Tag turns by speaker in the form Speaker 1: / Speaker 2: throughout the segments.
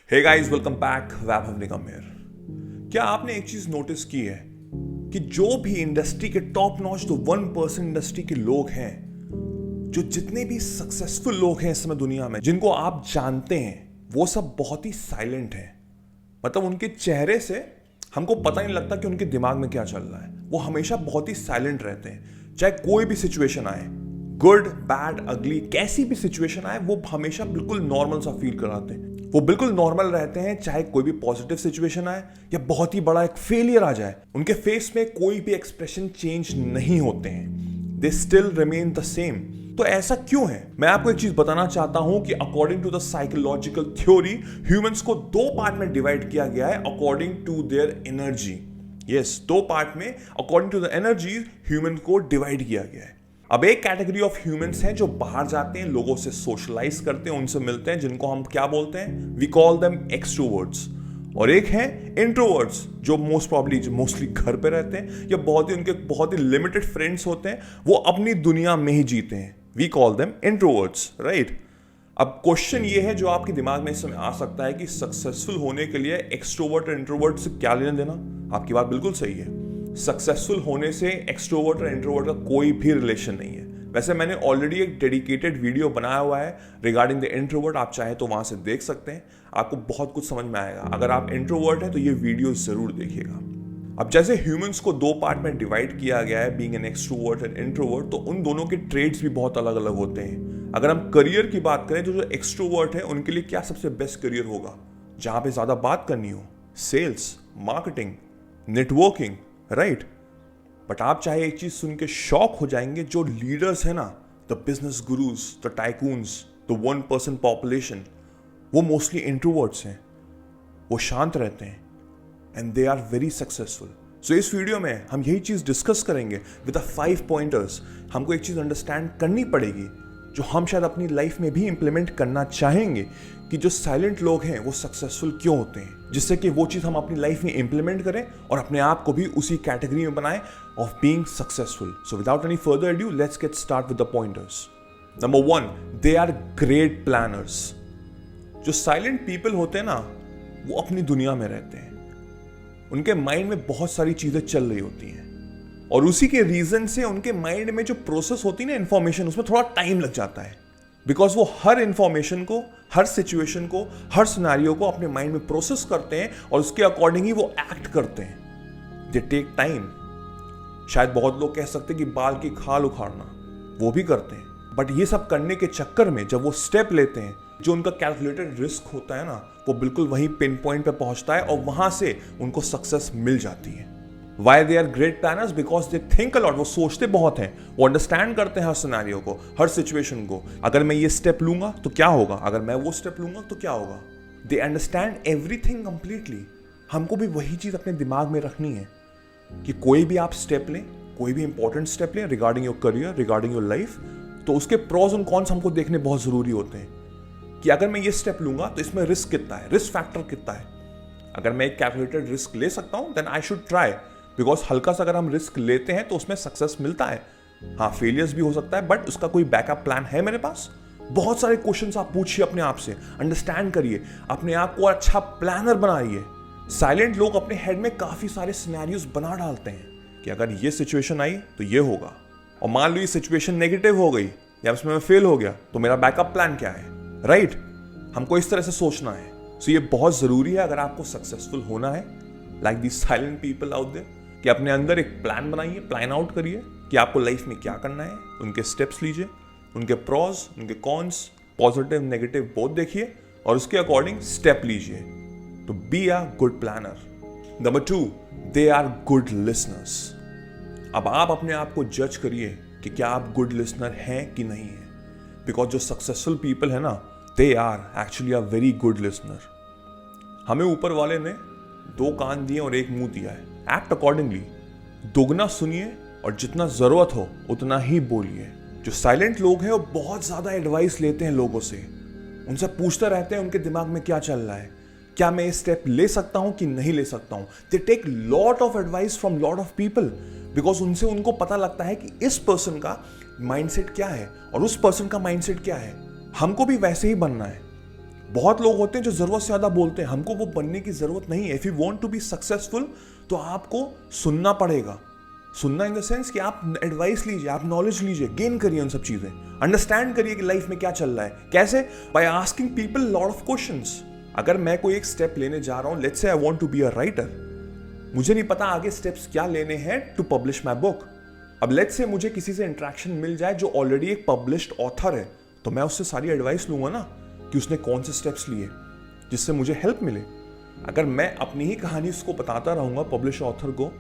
Speaker 1: Hey guys, welcome back. Vaibhav Nigam here. क्या आपने एक चीज नोटिस की है कि जो भी इंडस्ट्री के टॉप नॉच तो 1% इंडस्ट्री के लोग हैं, जो जितने भी सक्सेसफुल लोग हैं इस समय दुनिया में, जिनको आप जानते हैं, वो सब बहुत ही साइलेंट हैं। मतलब उनके चेहरे से हमको पता नहीं लगता कि उनके दिमाग में क्या चल रहा है। वो हमेशा बहुत ही साइलेंट रहते हैं। चाहे कोई भी सिचुएशन आए, गुड बैड अगली, कैसी भी सिचुएशन आए, वो हमेशा बिल्कुल नॉर्मल सा फील कराते हैं। वो बिल्कुल नॉर्मल रहते हैं, चाहे कोई भी पॉजिटिव सिचुएशन आए या बहुत ही बड़ा एक फेलियर आ जाए। उनके फेस में कोई भी एक्सप्रेशन चेंज नहीं होते हैं। They still remain the same. तो ऐसा क्यों है? मैं आपको एक चीज बताना चाहता हूं कि according to the psychological theory, humans को दो पार्ट में डिवाइड किया गया है according to their energy. Yes, दो पार्ट में according to the energy human को डिवाइड किया गया है। अब एक कैटेगरी ऑफ ह्यूमंस हैं जो बाहर जाते हैं, लोगों से सोशलाइज करते हैं, उनसे मिलते हैं, जिनको हम क्या बोलते हैं? We call them extroverts. और एक है इंट्रोवर्ट्स, जो मोस्टली घर पे रहते हैं या उनके बहुत ही लिमिटेड फ्रेंड्स होते हैं, वो अपनी दुनिया में ही जीते हैं। We call them introverts, right? अब क्वेश्चन ये है जो आपके दिमाग में इस समय आ सकता है कि सक्सेसफुल होने के लिए एक्सट्रोवर्ट और इंट्रोवर्ट से क्या लेना देना? आपकी बात बिल्कुल सही है। सक्सेसफुल होने से एक्सट्रोवर्ट और इंट्रोवर्ट का कोई भी रिलेशन नहीं है। वैसे मैंने ऑलरेडी एक डेडिकेटेड वीडियो बनाया हुआ है रिगार्डिंग द इंट्रोवर्ट। आप चाहे तो वहां से देख सकते हैं, आपको बहुत कुछ समझ में आएगा। अगर आप इंट्रोवर्ट हैं तो ये वीडियो जरूर देखिएगा। अब जैसे ह्यूमंस को दो पार्ट में डिवाइड किया गया है, being an extrovert and introvert, तो उन दोनों के ट्रेड्स भी बहुत अलग अलग होते हैं। अगर हम करियर की बात करें तो जो एक्सट्रोवर्ट है उनके लिए क्या सबसे बेस्ट करियर होगा? जहां पे ज्यादा बात करनी हो, sales, marketing, networking, right? But आप चाहे एक चीज सुन के शॉक हो जाएंगे, जो लीडर्स है ना, the business gurus, the tycoons, the 1% population, वो मोस्टली इंट्रोवर्ट्स हैं। वो शांत रहते हैं and they are very successful. So इस वीडियो में हम यही चीज डिस्कस करेंगे विद 5 पॉइंटर्स। हमको एक चीज अंडरस्टैंड करनी पड़ेगी जो हम शायद अपनी लाइफ में भी इंप्लीमेंट करना चाहेंगे, कि जो साइलेंट लोग हैं वो सक्सेसफुल क्यों होते हैं, जिससे कि वो चीज हम अपनी लाइफ में इंप्लीमेंट करें और अपने आप को भी उसी कैटेगरी में बनाएं of being successful. So without any further adieu, let's get start with the pointers. Number 1, they are great planners. जो साइलेंट पीपल होते हैं ना, वो अपनी दुनिया में रहते हैं। उनके माइंड में बहुत सारी चीजें चल रही होती हैं और उसी के रीजन से उनके माइंड में जो प्रोसेस होती है ना इंफॉर्मेशन, उसमें थोड़ा टाइम लग जाता है। बिकॉज वो हर इंफॉर्मेशन को, हर सिचुएशन को, हर सिनेरियो को अपने माइंड में प्रोसेस करते हैं और उसके अकॉर्डिंग ही वो एक्ट करते हैं। They take time. शायद बहुत लोग कह सकते हैं कि बाल की खाल उखाड़ना, वो भी करते हैं। बट ये सब करने के चक्कर में जब वो स्टेप लेते हैं, जो उनका कैलकुलेटेड रिस्क होता है ना, वो बिल्कुल वही पिन पॉइंट पे पहुंचता है और वहां से उनको सक्सेस मिल जाती है। Why they are great planners? Because they think a lot. वो सोचते बहुत हैं, वो अंडरस्टैंड करते हैं हर सिनेरियो को, हर सिचुएशन को। अगर मैं ये स्टेप लूंगा तो क्या होगा, अगर मैं वो स्टेप लूंगा तो क्या होगा। They understand everything completely. हमको भी वही चीज अपने दिमाग में रखनी है कि कोई भी आप स्टेप लें, कोई भी इंपॉर्टेंट स्टेप लें regarding your career, regarding your life, तो उसके प्रोज एंड कॉन्स हमको देखने बहुत जरूरी होते हैं। कि अगर मैं ये स्टेप लूंगा तो इसमें रिस्क कितना है, रिस्क फैक्टर कितना है। अगर मैं एक कैलकुलेटेड रिस्क ले सकता हूं, then I should try. Because हल्का सा अगर हम रिस्क लेते हैं तो उसमें सक्सेस मिलता है। हाँ, फेलियर्स भी हो सकता है, बट उसका कोई बैकअप प्लान है मेरे पास। बहुत सारे क्वेश्चंस आप पूछिए अपने आप से, अंडरस्टैंड करिए, अपने आप को अच्छा प्लानर बनाइए। साइलेंट लोग अपने हेड में काफी सारे सिनेरियोस बना डालते हैं कि अगर ये सिचुएशन आई तो ये होगा, और मान लो ये सिचुएशन नेगेटिव हो गई या उसमें मैं फेल हो गया तो मेरा बैकअप प्लान क्या है, राइट? हमको इस तरह से सोचना है। सो ये बहुत जरूरी है अगर आपको सक्सेसफुल होना है, like the silent people out there, कि अपने अंदर एक प्लान बनाइए, प्लान आउट करिए कि आपको लाइफ में क्या करना है। उनके स्टेप्स लीजिए, उनके प्रॉज, उनके कॉन्स, पॉजिटिव नेगेटिव बोथ देखिए और उसके अकॉर्डिंग स्टेप लीजिए। तो be a good planner. Number 2, they are good listeners. अब आप अपने आप को जज करिए कि क्या आप गुड लिसनर हैं कि नहीं है। बिकॉज जो सक्सेसफुल पीपल है ना, they are actually a very good listener. हमें ऊपर वाले ने 2 कान दिए और 1 मुंह दिया है। Act accordingly. दोगुना सुनिए और जितना जरूरत हो उतना ही बोलिए। जो साइलेंट लोग हैं वो बहुत ज्यादा एडवाइस लेते हैं लोगों से, उनसे पूछते रहते हैं उनके दिमाग में क्या चल रहा है, क्या मैं ये स्टेप ले सकता हूं कि नहीं ले सकता हूं। They take lot of advice from lot of people, because उनसे उनको पता लगता है कि इस पर्सन का माइंडसेट क्या है और उस पर्सन का माइंडसेट क्या है। हमको भी वैसे ही बनना है। बहुत लोग होते हैं जो जरूरत से ज्यादा बोलते हैं, हमको वो बनने की जरूरत नहीं है। If you want to be successful तो आपको सुनना पड़ेगा। सुनना इन द सेंस कि आप एडवाइस लीजिए, आप नॉलेज लीजिए, गेन करिए उन सब चीजें, अंडरस्टैंड करिए कि लाइफ में क्या चल रहा है। कैसे? By asking people lot of questions. अगर मैं कोई एक स्टेप लेने जा रहा हूं, let's say I want to be a writer, मुझे नहीं पता आगे स्टेप्स क्या लेने हैं टू पब्लिश माई बुक। अब लेट्स से मुझे किसी से इंटरेक्शन मिल जाए जो ऑलरेडी एक पब्लिश्ड ऑथर है, तो मैं उससे सारी एडवाइस लूंगा ना कि उसने कौन से स्टेप्स लिए जिससे मुझे हेल्प मिले। अगर मैं अपनी ही कहानी उसको बताता रहूंगा पब्लिश ऑथर को,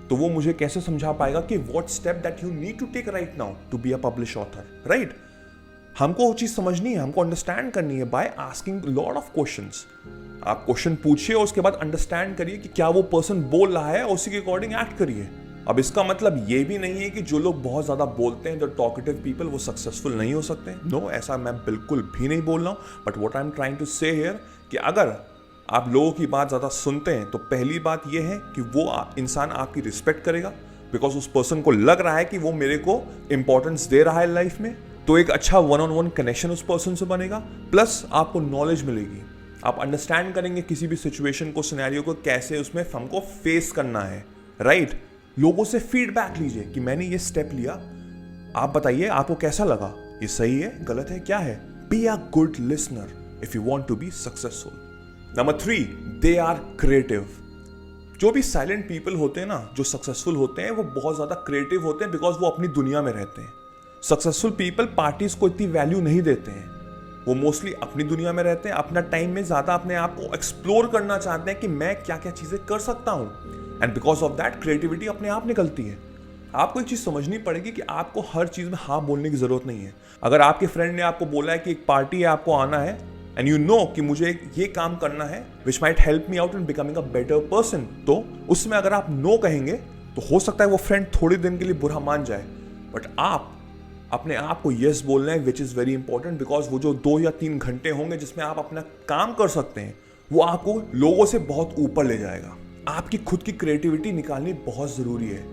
Speaker 1: तो वो मुझे कैसे समझा पाएगा कि what step that you need to take right now to be a publish author, right? हमको वो चीज समझनी है, हमको अंडरस्टैंड करनी है by asking lot of questions. आप क्वेश्चन पूछिए और उसके बाद अंडरस्टैंड करिए कि क्या वो पर्सन बोल रहा है और उसी के अकॉर्डिंग एक्ट करिए। अब इसका मतलब ये भी नहीं है कि जो लोग बहुत ज्यादा बोलते हैं, द टॉकेटिव पीपल, वो सक्सेसफुल नहीं हो सकते। नो, ऐसा मैं बिल्कुल भी नहीं बोल रहा हूं। But what I am trying to say here कि अगर आप लोगों की बात ज्यादा सुनते हैं तो पहली बात यह है कि वो इंसान आपकी रिस्पेक्ट करेगा, बिकॉज उस पर्सन को लग रहा है कि वो मेरे को इंपॉर्टेंस दे रहा है लाइफ में। तो एक अच्छा वन ऑन वन कनेक्शन उस पर्सन से बनेगा, प्लस आपको नॉलेज मिलेगी। आप अंडरस्टैंड करेंगे किसी भी सिचुएशन को, सिनेरियो को, कैसे उसमें हमको फेस करना है, राइट? लोगों से फीडबैक लीजिए कि मैंने ये स्टेप लिया, आप बताइए आपको कैसा लगा, ये सही है, गलत है, क्या है? Be a good listener if you want to be successful. Number 3, they are creative. जो भी साइलेंट पीपल होते हैं ना, जो सक्सेसफुल होते हैं, वो बहुत ज्यादा क्रिएटिव होते हैं बिकॉज वो अपनी दुनिया में रहते हैं। सक्सेसफुल पीपल पार्टीज को इतनी वैल्यू नहीं देते हैं, वो मोस्टली अपनी दुनिया में रहते हैं, अपना टाइम में ज्यादा अपने आप को एक्सप्लोर करना चाहते हैं कि मैं क्या क्या चीजें कर सकता हूं, and because of that creativity अपने आप निकलती है। आपको एक चीज समझनी पड़ेगी कि आपको हर चीज में हाँ बोलने की जरूरत नहीं है। अगर आपके फ्रेंड ने आपको बोला है कि एक पार्टी है, आपको आना है, एंड यू नो कि मुझे ये काम करना है which might help me out in becoming a better person, तो उसमें अगर आप नो कहेंगे तो हो सकता है वो फ्रेंड थोड़े दिन के लिए बुरा मान जाए, बट आप अपने आप को यस बोलना है, which is very important, because वो जो 2 या 3 घंटे होंगे जिसमें आप अपना काम कर सकते हैं, वो आपको लोगों से बहुत ऊपर ले जाएगा। आपकी खुद की क्रिएटिविटी निकालनी बहुत जरूरी है,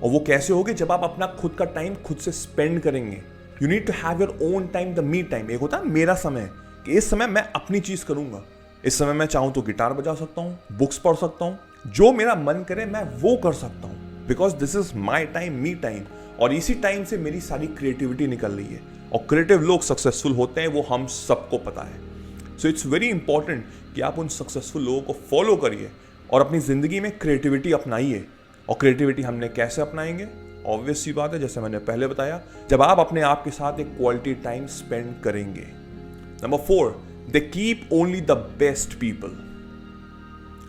Speaker 1: और वो कैसे होगी? जब आप अपना खुद का टाइम खुद से स्पेंड करेंगे। You need to have your own time, the me time. एक होता है मेरा समय, कि इस समय मैं अपनी चीज करूंगा, इस समय मैं चाहूं तो गिटार बजा सकता हूं, बुक्स पढ़ सकता हूं, जो मेरा मन करे मैं वो कर सकता हूं, because this is my time, me time. और इसी टाइम से मेरी सारी क्रिएटिविटी निकल रही है, और क्रिएटिव लोग सक्सेसफुल होते हैं, वो हम सबको पता है। सो इट्स वेरी इंपॉर्टेंट कि आप उन सक्सेसफुल लोगों को फॉलो करिए और अपनी जिंदगी में क्रिएटिविटी अपनाइए। और क्रिएटिविटी हमने कैसे अपनाएंगे? ऑब्वियस सी बात है, जैसे मैंने पहले बताया, जब आप अपने आप के साथ एक क्वालिटी टाइम स्पेंड करेंगे। Number 4, they keep only the best people.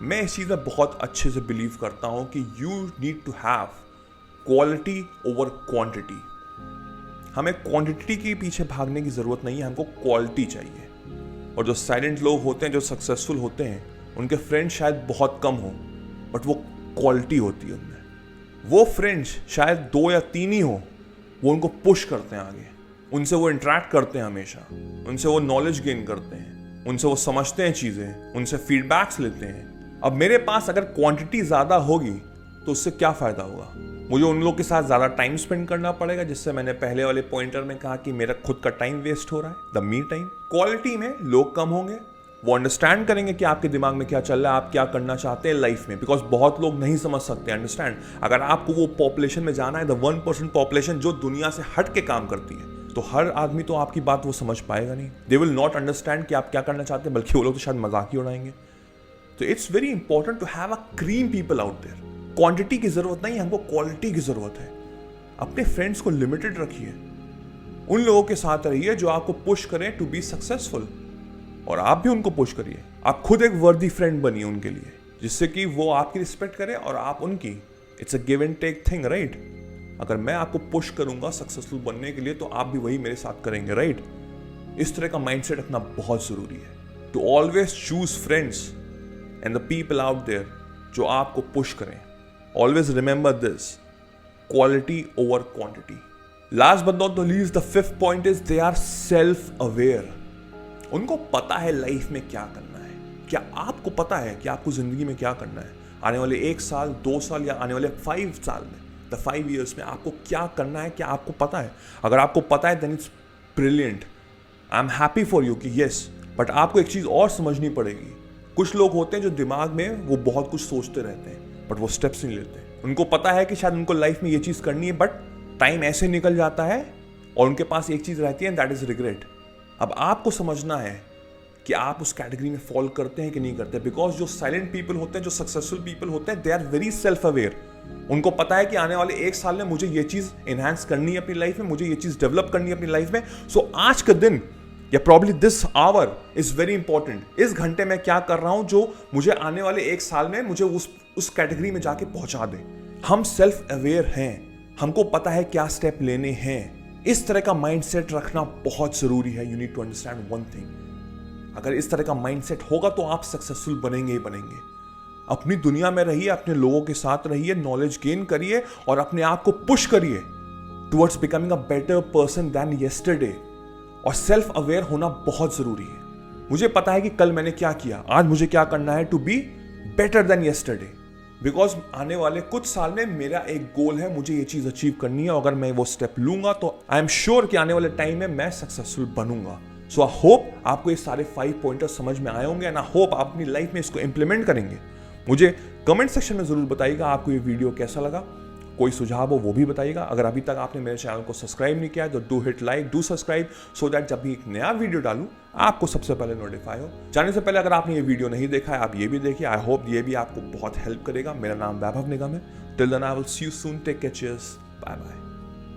Speaker 1: मैं इस चीज में बहुत अच्छे से बिलीव करता हूं कि you need to have quality over quantity. हमें क्वांटिटी के पीछे भागने की जरूरत नहीं है, हमको क्वालिटी चाहिए। और जो साइलेंट लोग होते हैं, जो सक्सेसफुल होते हैं, उनके फ्रेंड्स शायद बहुत कम हो, बट वो क्वालिटी होती है उनमें। वो फ्रेंड्स शायद 2 या 3 ही हो, वो उनको पुश करते हैं आगे, उनसे वो इंटरेक्ट करते हैं हमेशा, उनसे वो नॉलेज गेन करते हैं, उनसे वो समझते हैं चीज़ें, उनसे फीडबैक्स लेते हैं। अब मेरे पास अगर क्वांटिटी ज़्यादा होगी तो उससे क्या फ़ायदा होगा? मुझे उन लोग के साथ ज़्यादा टाइम स्पेंड करना पड़ेगा, जिससे मैंने पहले वाले पॉइंटर में कहा कि मेरा खुद का टाइम वेस्ट हो रहा है, द मी टाइम। क्वालिटी में लोग कम होंगे, वो अंडरस्टैंड करेंगे कि आपके दिमाग में क्या चल रहा है, आप क्या करना चाहते हैं लाइफ में, बिकॉज बहुत लोग नहीं समझ सकते। अंडरस्टैंड, अगर आपको वो पॉपुलेशन में जाना है, द 1% पॉपुलेशन जो दुनिया से हट के काम करती है, तो हर आदमी तो आपकी बात वो समझ पाएगा नहीं। दे विल नॉट अंडरस्टैंड कि आप क्या करना चाहते हैं, बल्कि वो लोग तो शायद मजाक ही उड़ाएंगे। तो it's very important to have a cream people out there. Quantity की जरूरत नहीं, हमको क्वालिटी की जरूरत है। अपने फ्रेंड्स को लिमिटेड रखिए, उन लोगों के साथ रहिए जो आपको पुश करें टू बी सक्सेसफुल, और आप भी उनको पुश करिए। आप खुद एक वर्दी फ्रेंड बनिए उनके लिए, जिससे कि वो आपकी रिस्पेक्ट करें और आप उनकी। It's a give and take thing, right? अगर मैं आपको पुश करूंगा सक्सेसफुल बनने के लिए, तो आप भी वही मेरे साथ करेंगे, राइट? इस तरह का माइंडसेट रखना बहुत जरूरी है। To always choose friends and the people out there जो आपको पुश करें। Always remember this, quality over quantity. Last but not the least, the 5th point is they are self aware. उनको पता है लाइफ में क्या करना है। क्या आपको पता है कि आपको जिंदगी में क्या करना है? आने वाले 1 साल, 2 साल या आने वाले 5 साल में, द 5 years में आपको क्या करना है? क्या आपको पता है? अगर आपको पता है then it's brilliant. I am happy for you कि यस, बट आपको एक चीज और समझनी पड़ेगी, कुछ लोग होते हैं जो दिमाग में वो बहुत कुछ सोचते रहते हैं बट वो स्टेप्स नहीं लेते। उनको पता है कि शायद उनको लाइफ में ये चीज करनी है, बट टाइम ऐसे निकल जाता है और उनके पास एक चीज रहती है, दैट इज रिग्रेट। अब आपको समझना है कि आप उस कैटेगरी में फॉल करते हैं कि नहीं करते, बिकॉज जो साइलेंट पीपल होते हैं, जो सक्सेसफुल पीपल होते हैं, they are very self aware. उनको पता है कि आने वाले 1 साल में मुझे ये चीज एनहांस करनी है अपनी लाइफ में, मुझे ये चीज डेवलप करनी है अपनी लाइफ में। सो आज का दिन या probably this our is very important. इस घंटे में क्या कर रहा हूं जो मुझे आने वाले 1 साल में मुझे उस कैटेगरी में जाके पहुंचा दे। हम सेल्फ अवेयर हैं, हमको पता है क्या स्टेप लेने हैं। इस तरह का माइंडसेट रखना बहुत जरूरी है। You need to understand one thing, अगर इस तरह का माइंडसेट होगा तो आप सक्सेसफुल बनेंगे ही बनेंगे। अपनी दुनिया में रहिए, अपने लोगों के साथ रहिए, नॉलेज गेन करिए और अपने आप को पुश करिए towards becoming a better person than yesterday. और सेल्फ अवेयर होना बहुत जरूरी है। मुझे पता है कि कल मैंने क्या किया, आज मुझे क्या करना है to be better than yesterday, because आने वाले कुछ साल में मेरा एक गोल है, मुझे ये चीज अचीव करनी है। अगर मैं वो स्टेप लूंगा तो आई एम श्योर कि आने वाले टाइम में मैं सक्सेसफुल बनूंगा। सो आई होप आपको ये सारे 5 पॉइंटर्स समझ में आए होंगे एंड आई होप आप अपनी लाइफ में इसको इंप्लीमेंट करेंगे। मुझे कमेंट सेक्शन में जरूर बताइएगा आपको ये वीडियो कैसा लगा, कोई सुझाव हो वो भी बताइएगा। अगर अभी तक आपने मेरे चैनल को सब्सक्राइब नहीं किया है तो do hit like, do subscribe, so that जब भी एक नया वीडियो डालूं आपको सबसे पहले नोटिफाई हो। जाने से पहले अगर आपने ये वीडियो नहीं देखा है आप ये भी देखिए। आई होप ये भी आपको बहुत हेल्प करेगा। मेरा नाम वैभव निगम है। Till then I will see you soon, take care, cheers, bye bye.